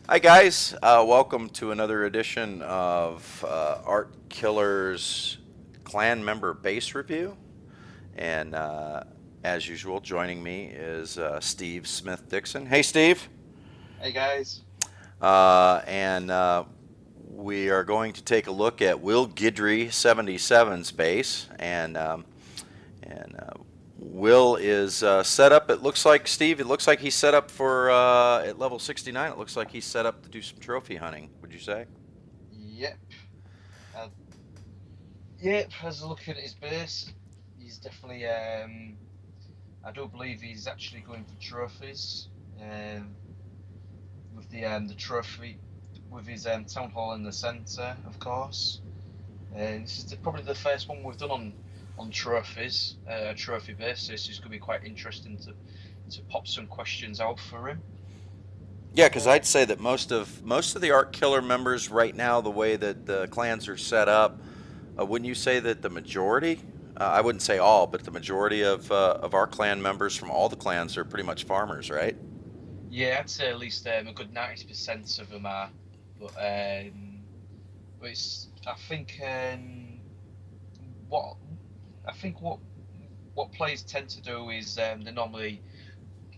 Hi guys, welcome to another edition of ArtKillers Clan Member Base Review. And as usual, joining me is SSmithDixon. Hey Steve. Hey guys. And we are going to take a look at Willguidrey77's base. And Will is set up. It looks like, Steve, it looks like he's set up for at level 69. It looks like he's set up to do some trophy hunting, would you say? Yep. Uh, yep. As I look at his base, he's definitely. I do believe he's actually going for trophies. Um, with the trophy, with his town hall in the centre, of course. And this is probably the first one we've done on trophies, trophy basis. It's going to be quite interesting to pop some questions out for him. Yeah, because Uh, I'd say that most of the Art Killer members right now, the way that the clans are set up, wouldn't you say that the majority? I wouldn't say all, but the majority of our clan members from all the clans are pretty much farmers, right? yeah, I'd say at least a good 90% of them are, but but it's I think what I think what players tend to do is they normally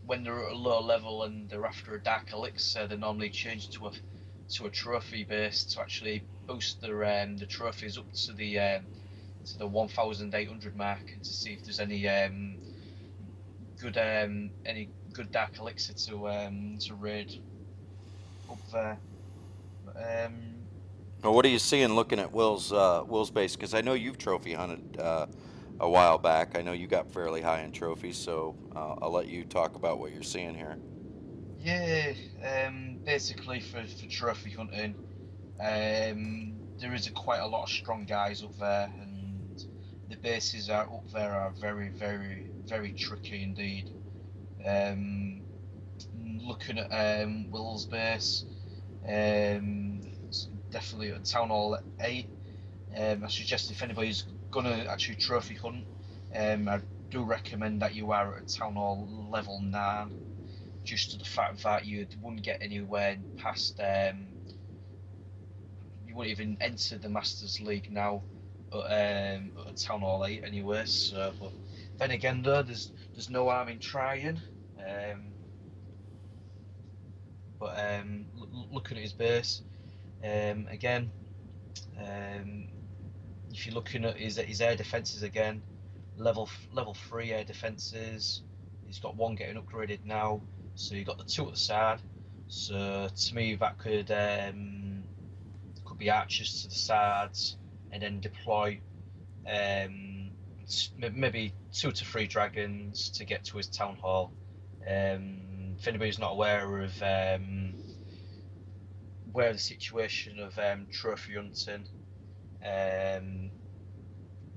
when they're at a low level and they're after a dark elixir, they normally change to a trophy base to actually boost the trophies up to the 1,800 mark and to see if there's any good dark elixir to raid up there. Well, what are you seeing looking at Will's base? Because I know you've trophy hunted a while back. I know you got fairly high in trophies, so I'll let you talk about what you're seeing here. Yeah, basically for trophy hunting, there is quite a lot of strong guys up there, and the bases are up there are very, very, very tricky indeed. Um, Looking at Will's base, it's definitely at Town Hall 8. I suggest if anybody's gonna actually trophy hunt, I do recommend that you are at Town Hall level 9, just to the fact that you wouldn't get anywhere past you wouldn't even enter the Masters League now at Town Hall 8 anyway. So, but then again, though, there's no harm in trying. Um, but looking at his base, again, um, if you're looking at his air defenses again, level 3 air defenses. He's got one getting upgraded now, so you got the two at the side. So to me, that could be archers to the sides, and then deploy um, maybe 2 to 3 dragons to get to his town hall. If anybody's not aware of the situation of trophy hunting, um,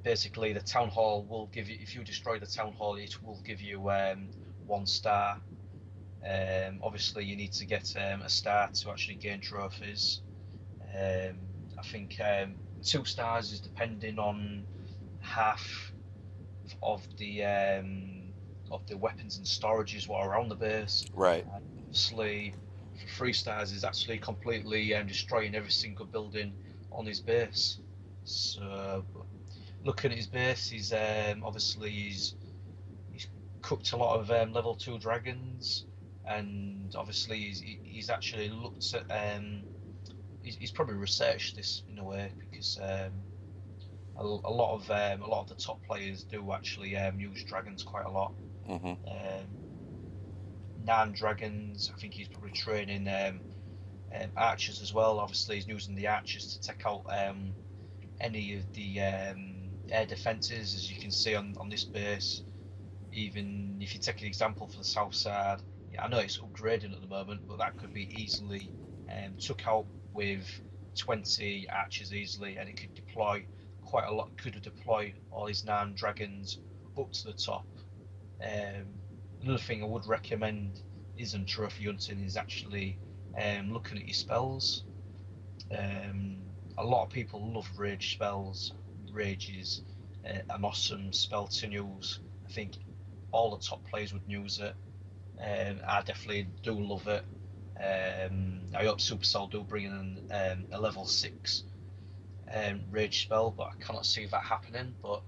basically the town hall will give you, if you destroy the town hall, it will give you 1 star. Obviously, you need to get a star to actually gain trophies. Um, I think 2 stars is depending on half of the weapons and storages what are around the base. Right. And obviously, 3 stars is actually completely destroying every single building on his base. So, looking at his base, he's cooked a lot of level 2 dragons, and obviously he's actually looked at he's probably researched this in a way because a lot of the top players do actually use dragons quite a lot. Hmm. Um, 9 dragons. I think he's probably training archers as well. Obviously, he's using the archers to take out any of the air defences, as you can see on this base. Even if you take an example for the south side, yeah, I know it's upgrading at the moment, but that could be easily took out with 20 archers easily, and it could deploy quite a lot. Could deploy all his 9 dragons up to the top. Um, Another thing I would recommend isn't trophy hunting is actually looking at your spells. Um, a lot of people love rage spells. Rage is an awesome spell to use. I think all the top players would use it. I definitely do love it. I hope Supercell do bring in a level 6 rage spell, but I cannot see that happening. But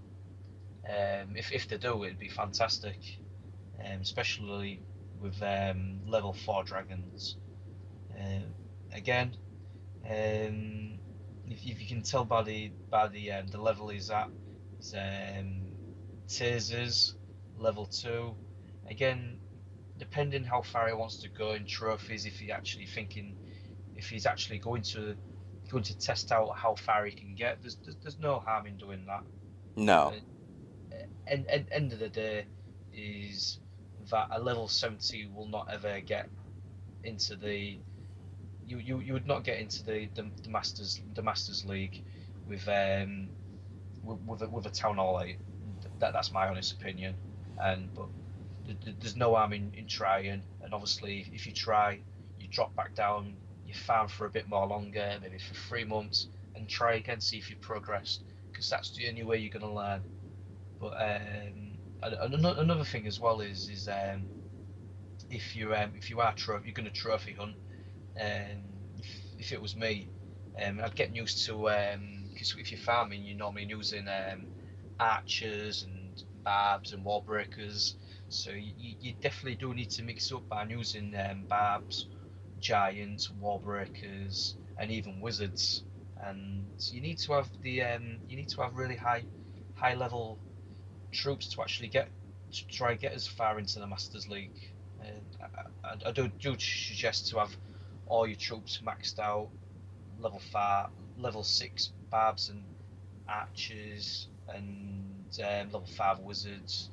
if they do, it'd be fantastic, especially with level 4 dragons. Um, Again, if you can tell by the level he's at, it's tasers level 2. Again, depending how far he wants to go in trophies, if he's actually going to test out how far he can get, there's no harm in doing that. No. But end of the day is that a level 70 will not ever get into the you would not get into the Masters League with with a Town Hall 8. That's my honest opinion. But there's no harm in trying. And obviously, if you try, you drop back down, you farm for a bit more longer, maybe for 3 months, and try again, see if you progressed, because that's the only way you're gonna learn. But another thing as well is if you are you're gonna trophy hunt. If it was me, I'd get used to because if you're farming, you're normally using archers and barbs and wall breakers. So you definitely do need to mix up by using barbs, giants, wall breakers, and even wizards. And you need to have really high level troops to actually try and get as far into the Masters League. I do suggest to have all your troops maxed out, level 6 barbs and archers, and level 5 wizards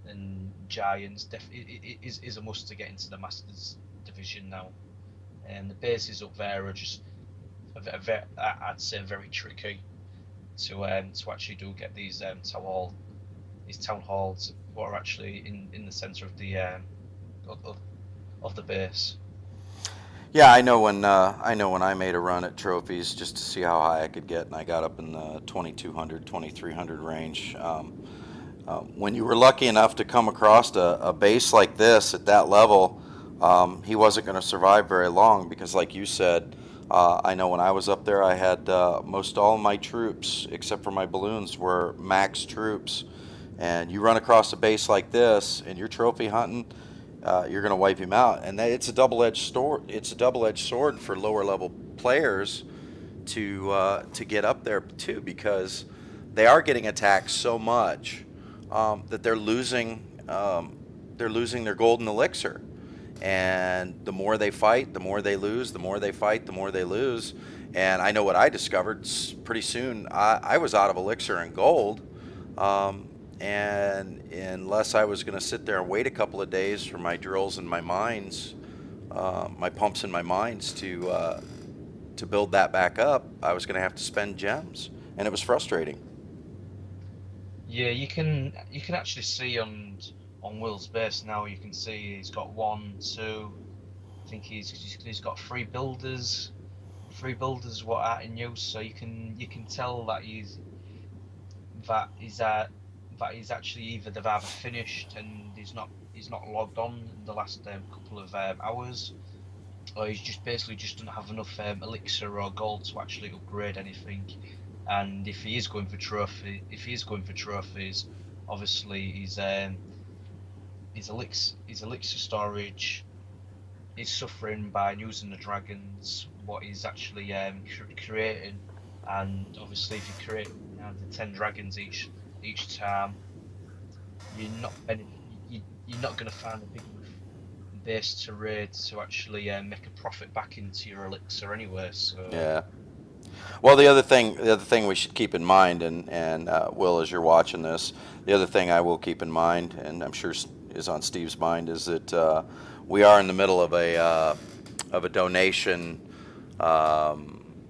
and giants. It is a must to get into the Masters division now. And the bases up there are just, I'd say, very tricky to actually do get these town halls what are actually in the centre of the of the base. Yeah, I know when I made a run at trophies just to see how high I could get, and I got up in the 2200, 2300 range. When you were lucky enough to come across a base like this at that level, he wasn't going to survive very long because, like you said, I know when I was up there, I had most all of my troops, except for my balloons, were max troops. And you run across a base like this, and you're trophy hunting, you're going to wipe him out. And it's a double-edged sword. It's a double-edged sword for lower-level players to get up there too, because they are getting attacked so much that they're losing their golden elixir. And the more they fight, the more they lose. The more they fight, the more they lose. And I know what I discovered pretty soon. I was out of elixir and gold. And unless I was going to sit there and wait a couple of days for my drills and my mines, my pumps and my mines to build that back up, I was going to have to spend gems, and it was frustrating. Yeah, you can actually see on Will's base now. You can see he's got 1, 2. I think he's got 3 builders. 3 builders what are in use. So you can tell that he's actually they've either finished and he's not logged on in the last couple of hours, or he's just basically just doesn't have enough elixir or gold to actually upgrade anything. And if he is going for trophies, obviously his elixir storage is suffering by using the dragons what he's actually creating. And obviously if you create the 10 dragons each time, you're not going to find a big enough base to raid to actually make a profit back into your elixir anyway. So Yeah. Well, the other thing we should keep in mind, and Will, as you're watching this, the other thing I will keep in mind, and I'm sure is on Steve's mind, is that we are in the middle of a donation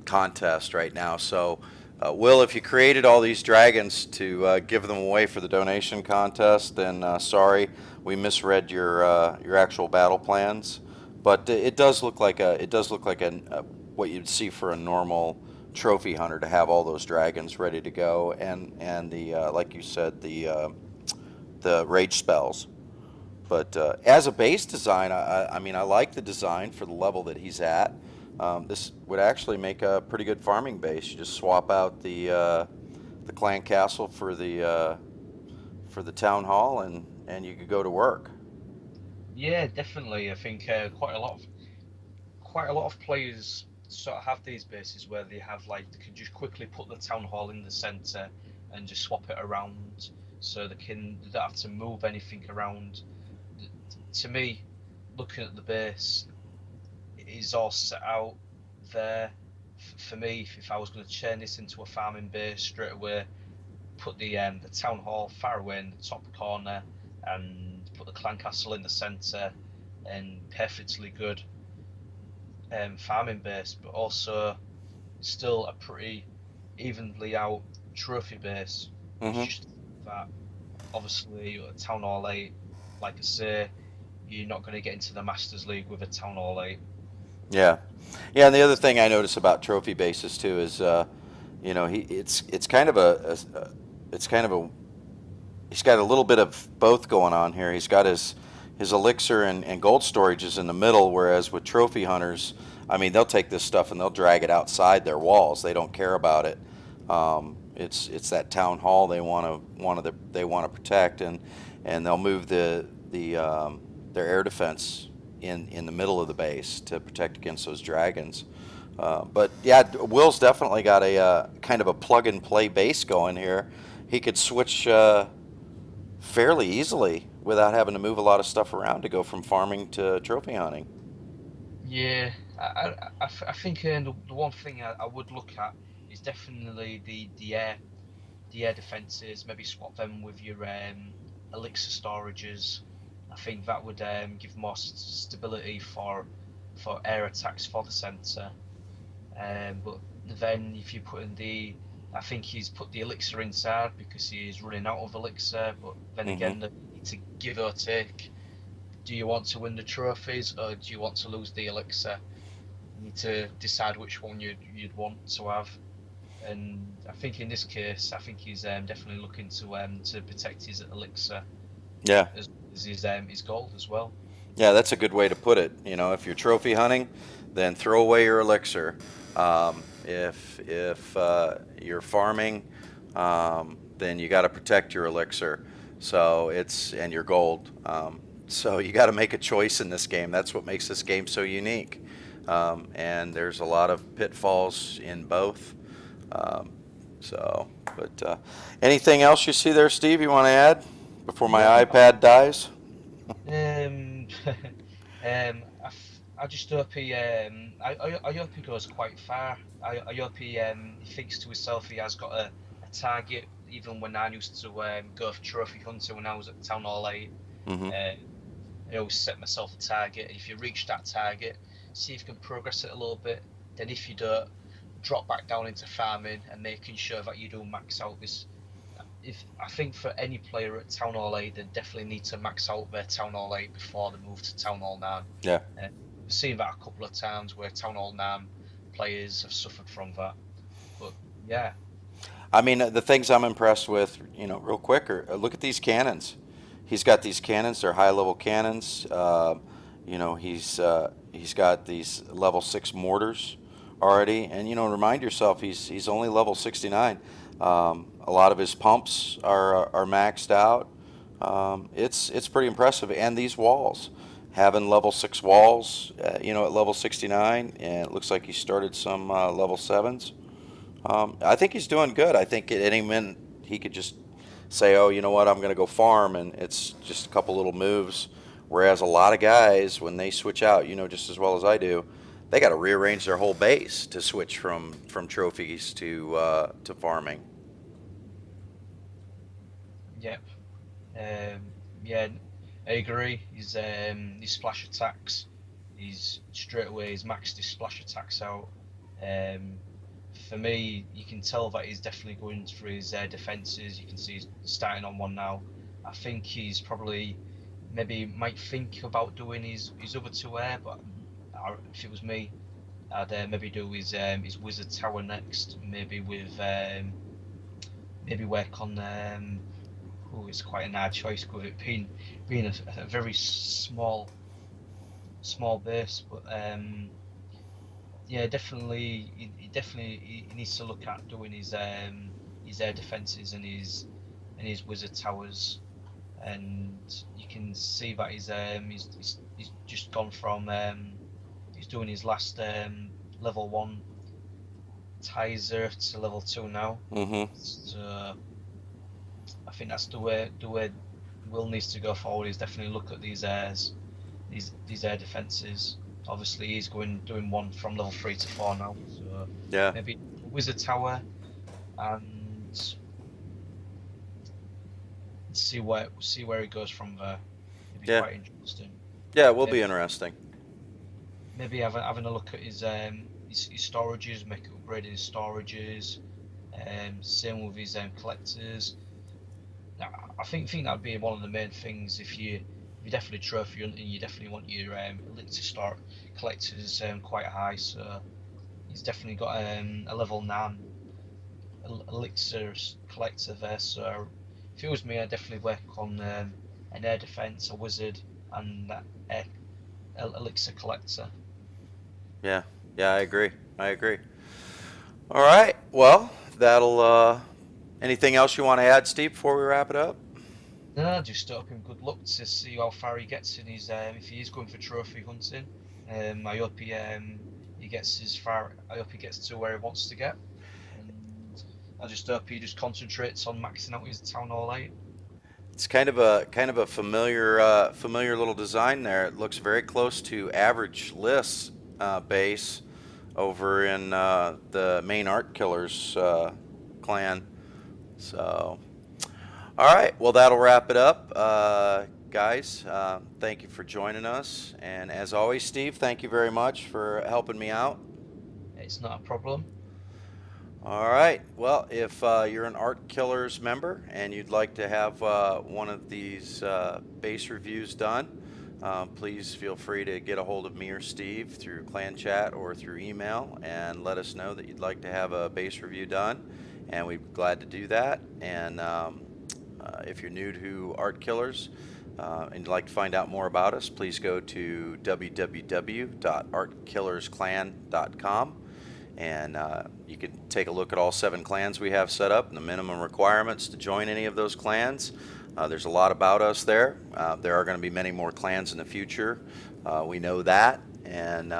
contest right now. So, Will, if you created all these dragons to give them away for the donation contest, then sorry, we misread your actual battle plans. But it does look like what you'd see for a normal trophy hunter, to have all those dragons ready to go, and the like you said, the rage spells. But as a base design, I mean, I like the design for the level that he's at. this would actually make a pretty good farming base. You just swap out the clan castle for the town hall, and you could go to work. Yeah, definitely. I think quite a lot of players sort of have these bases where they have like they can just quickly put the town hall in the center and just swap it around, so they don't have to move anything around. To me, looking at the base, it is all set out there. For me, if I was going to turn this into a farming base straight away, put the town hall far away in the top corner, and put the clan castle in the center, and perfectly good farming base, but also still a pretty evenly out trophy base. It's Hmm. just that obviously at Town Hall 8, like I say, you're not going to get into the Masters League with a Town Hall 8. Yeah, yeah. And the other thing I notice about trophy bases too is, it's kind of it's kind of a he's got a little bit of both going on here. He's got his elixir and gold storages in the middle, whereas with trophy hunters, I mean, they'll take this stuff and they'll drag it outside their walls. They don't care about it. It's that town hall they want to protect, and they'll move their air defense in the middle of the base to protect against those dragons. But yeah, Will's definitely got a kind of a plug and play base going here. He could switch fairly easily without having to move a lot of stuff around to go from farming to trophy hunting. Yeah, I think the one thing I would look at is definitely the air defenses. Maybe swap them with your elixir storages. I think that would give more stability for air attacks for the center. But then if you put in I think he's put the elixir inside because he's running out of elixir. But then Hmm. again, to give or take. Do you want to win the trophies or do you want to lose the elixir? You need to decide which one you'd want to have. And I think in this case, I think he's definitely looking to protect his elixir Yeah, as his gold as well. yeah, that's a good way to put it. If you're trophy hunting, then throw away your elixir. If you're farming, then you got to protect your elixir. So and your gold. So you got to make a choice in this game. That's what makes this game so unique. And there's a lot of pitfalls in both. Um, but anything else you see there, Steve? You want to add before my No, iPad dies? um, I just hope I hope he goes quite far. I hope he thinks to himself he has got a target. Even when I used to go for trophy hunting when I was at Town Hall 8, Hmm. uh, I always set myself a target. And if you reach that target, see if you can progress it a little bit. Then if you don't, drop back down into farming and making sure that you do max out this. If I think for any player at Town Hall 8, they definitely need to max out their Town Hall 8 before they move to Town Hall 9. Yeah. We've seen that a couple of times where Town Hall 9 players have suffered from that. But yeah, I mean, the things I'm impressed with, real quick, are look at these cannons. He's got these cannons. They're high level cannons. He's got these level 6 mortars already, and remind yourself he's only level 69. A lot of his pumps are maxed out. It's pretty impressive, and these walls, having level 6 walls, at level 69, and it looks like he started some level 7s. I think he's doing good. I think at any minute he could just say, "Oh, you know what? I'm going to go farm," and it's just a couple little moves. Whereas a lot of guys, when they switch out, just as well as I do, they got to rearrange their whole base to switch from trophies to farming. yep, yeah, I agree. His splash attacks, straight away he's maxed his splash attacks out. Um, for me, you can tell that he's definitely going through his defenses. You can see he's starting on one now. I think he's probably maybe might think about doing his other two air, but if it was me, I'd maybe do his wizard tower next. Maybe work on oh, it's quite an hard choice with it being a very small base, but yeah, definitely. He needs to look at doing his air defences and his wizard towers, and you can see that he's just gone from he's doing his last level 1 Tizer to level 2 now. Mm-hmm. So I think that's the way Will needs to go forward. Is definitely look at these airs, these air defences. Obviously, he's doing one from level 3 to 4 now. So Yeah. maybe wizard tower and see where he goes from there. It'd be Yeah. quite interesting. Yeah, it will be Maybe, interesting. maybe having a look at his storages, make upgrading his storages. Same with his collectors. I think that'd be one of the main things if you definitely trophy hunting, you definitely want your elixir store collectors quite high. So he's definitely got a level 9 elixir collector there. So if it was me, I'd definitely work on an air defense, a wizard, and that air elixir collector. Yeah. Yeah, I agree. I agree. All right. Well, that'll. Anything else you want to add, Steve, before we wrap it up? No, just hope him good luck to see how far he gets in his if he is going for trophy hunting. I hope he gets as far. I hope he gets to where he wants to get, and I just hope he just concentrates on maxing out his town hall 8. It's kind of a familiar little design there. It looks very close to average lists base over in the main ArtKillers clan. So, all right. Well, that'll wrap it up, guys. Thank you for joining us, and as always, Steve, thank you very much for helping me out. It's not a problem. All right. Well, if you're an ArtKillers member and you'd like to have one of these base reviews done, please feel free to get a hold of me or Steve through clan chat or through email and let us know that you'd like to have a base review done, and we'd be glad to do that. And if you're new to ArtKillers and you'd like to find out more about us, please go to www.artkillersclan.com. And you can take a look at all 7 clans we have set up and the minimum requirements to join any of those clans. There's a lot about us there. There are going to be many more clans in the future. We know that. And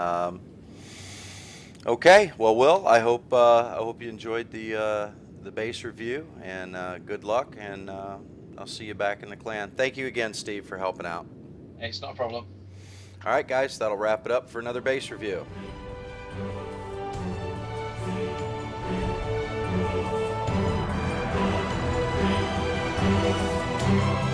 okay, well, Will, I hope you enjoyed the base review, and good luck. And I'll see you back in the clan. Thank you again, Steve, for helping out. It's not a problem. All right, guys, that'll wrap it up for another base review. Thank you.